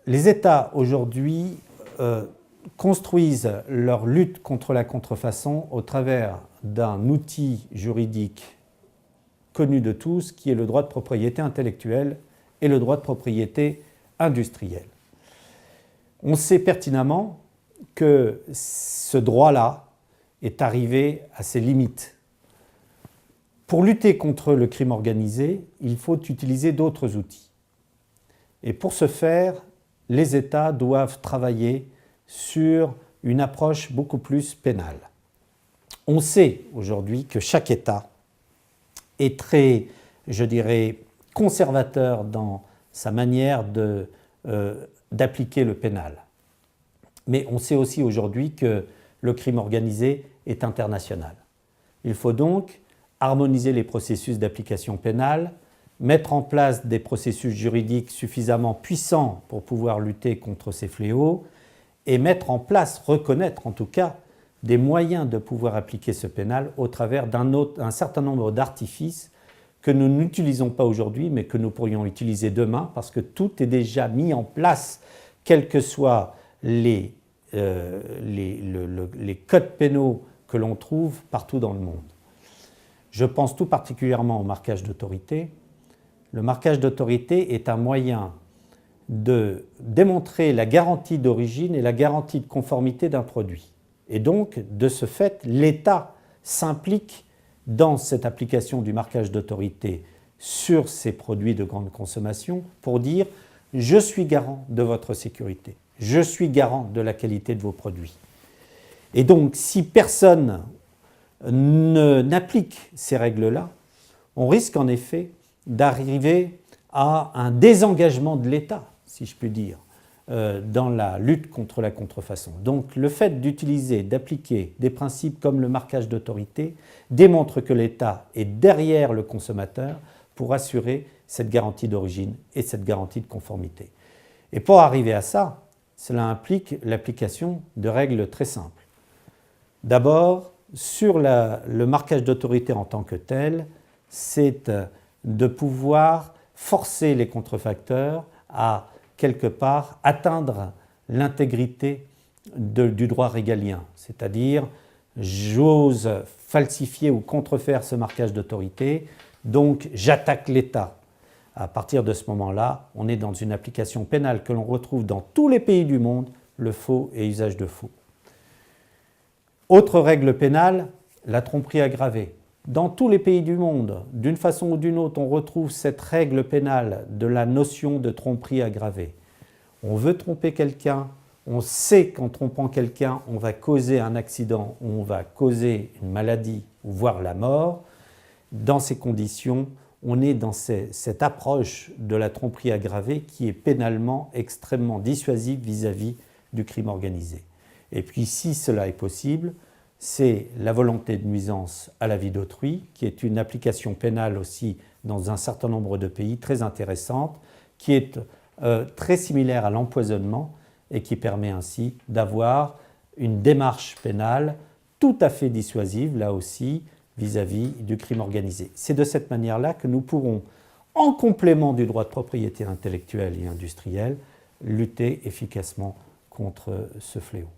Les États aujourd'hui construisent leur lutte contre la contrefaçon au travers d'un outil juridique connu de tous qui est le droit de propriété intellectuelle et le droit de propriété industrielle. On sait pertinemment que ce droit-là est arrivé à ses limites. Pour lutter contre le crime organisé, il faut utiliser d'autres outils. Et pour ce faire, les États doivent travailler sur une approche beaucoup plus pénale. On sait aujourd'hui que chaque État est très, je dirais, conservateur dans sa manière d'appliquer le pénal. Mais on sait aussi aujourd'hui que le crime organisé est international. Il faut donc harmoniser les processus d'application pénale, mettre en place des processus juridiques suffisamment puissants pour pouvoir lutter contre ces fléaux et mettre en place, reconnaître en tout cas, des moyens de pouvoir appliquer ce pénal au travers d'un certain nombre d'artifices que nous n'utilisons pas aujourd'hui mais que nous pourrions utiliser demain parce que tout est déjà mis en place, quels que soient les codes pénaux que l'on trouve partout dans le monde. Je pense tout particulièrement au marquage d'autorité. Le marquage d'autorité est un moyen de démontrer la garantie d'origine et la garantie de conformité d'un produit. Et donc, de ce fait, l'État s'implique dans cette application du marquage d'autorité sur ces produits de grande consommation pour dire « je suis garant de votre sécurité, je suis garant de la qualité de vos produits ». Et donc, si personne n'applique ces règles-là, on risque en effet d'arriver à un désengagement de l'État, si je puis dire, dans la lutte contre la contrefaçon. Donc le fait d'utiliser, d'appliquer des principes comme le marquage d'autorité démontre que l'État est derrière le consommateur pour assurer cette garantie d'origine et cette garantie de conformité. Et pour arriver à ça, cela implique l'application de règles très simples. D'abord, sur le marquage d'autorité en tant que tel, c'est de pouvoir forcer les contrefacteurs à, quelque part, atteindre l'intégrité du droit régalien. C'est-à-dire, j'ose falsifier ou contrefaire ce marquage d'autorité, donc j'attaque l'État. À partir de ce moment-là, on est dans une application pénale que l'on retrouve dans tous les pays du monde, le faux et usage de faux. Autre règle pénale, la tromperie aggravée. Dans tous les pays du monde, d'une façon ou d'une autre, on retrouve cette règle pénale de la notion de tromperie aggravée. On veut tromper quelqu'un, on sait qu'en trompant quelqu'un, on va causer un accident, on va causer une maladie, voire la mort. Dans ces conditions, on est dans cette approche de la tromperie aggravée qui est pénalement extrêmement dissuasive vis-à-vis du crime organisé. Et puis, si cela est possible, c'est la volonté de nuisance à la vie d'autrui, qui est une application pénale aussi dans un certain nombre de pays très intéressante, qui est très similaire à l'empoisonnement et qui permet ainsi d'avoir une démarche pénale tout à fait dissuasive, là aussi, vis-à-vis du crime organisé. C'est de cette manière-là que nous pourrons, en complément du droit de propriété intellectuelle et industrielle, lutter efficacement contre ce fléau.